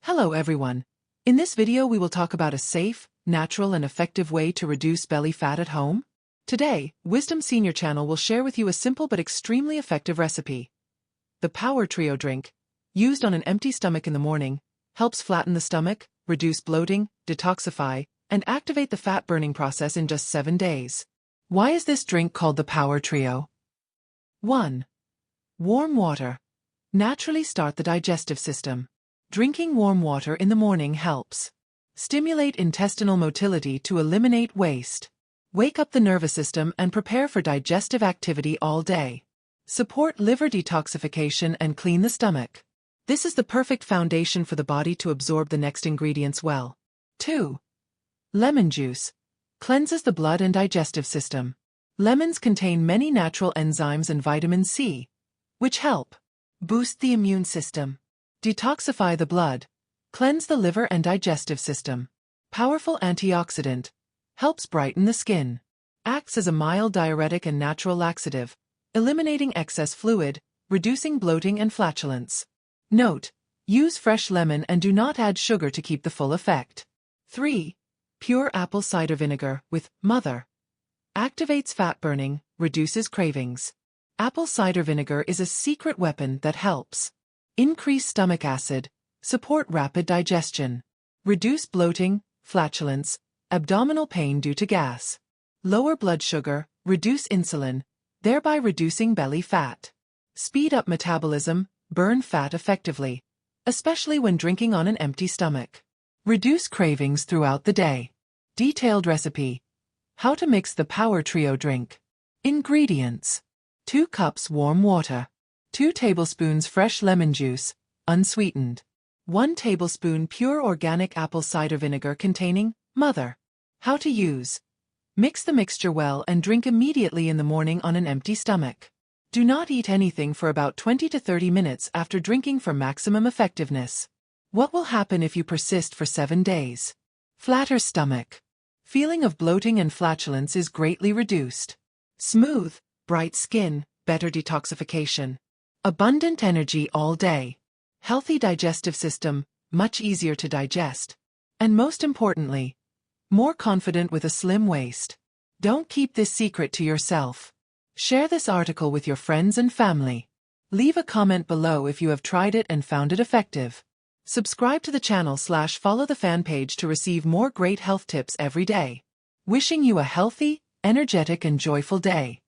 Hello everyone. In this video we will talk about a safe, natural and effective way to reduce belly fat at home. Today, Wisdom Senior Channel will share with you a simple but extremely effective recipe. The Power Trio drink, used on an empty stomach in the morning, helps flatten the stomach, reduce bloating, detoxify, and activate the fat-burning process in just 7 days. Why is this drink called the Power Trio? 1. Warm water. Naturally start the digestive system. Drinking warm water in the morning helps stimulate intestinal motility to eliminate waste, wake up the nervous system and prepare for digestive activity all day, support liver detoxification and clean the stomach. This is the perfect foundation for the body to absorb the next ingredients well. 2. Lemon juice. Cleanses the blood and digestive system. Lemons contain many natural enzymes and vitamin C, which help boost the immune system, detoxify the blood, cleanse the liver and digestive system. Powerful antioxidant, helps brighten the skin, acts as a mild diuretic and natural laxative, eliminating excess fluid, reducing bloating and flatulence. Note: use fresh lemon and do not add sugar to keep the full effect. 3. Pure apple cider vinegar with Mother. Activates fat burning, reduces cravings. Apple cider vinegar is a secret weapon that helps increase stomach acid, support rapid digestion, reduce bloating, flatulence, abdominal pain due to gas, lower blood sugar, reduce insulin, thereby reducing belly fat, speed up metabolism, burn fat effectively, especially when drinking on an empty stomach, reduce cravings throughout the day. Detailed recipe. How to mix the Power Trio drink. Ingredients: 2 cups warm water, 2 tablespoons fresh lemon juice, unsweetened, 1 tablespoon pure organic apple cider vinegar containing Mother. How to use. Mix the mixture well and drink immediately in the morning on an empty stomach. Do not eat anything for about 20 to 30 minutes after drinking for maximum effectiveness. What will happen if you persist for 7 days? Flatter stomach. Feeling of bloating and flatulence is greatly reduced. Smooth, bright skin, better detoxification. Abundant energy all day. Healthy digestive system, much easier to digest. And most importantly, more confident with a slim waist. Don't keep this secret to yourself. Share this article with your friends and family. Leave a comment below if you have tried it and found it effective. Subscribe to the channel/follow the fan page to receive more great health tips every day. Wishing you a healthy, energetic and joyful day.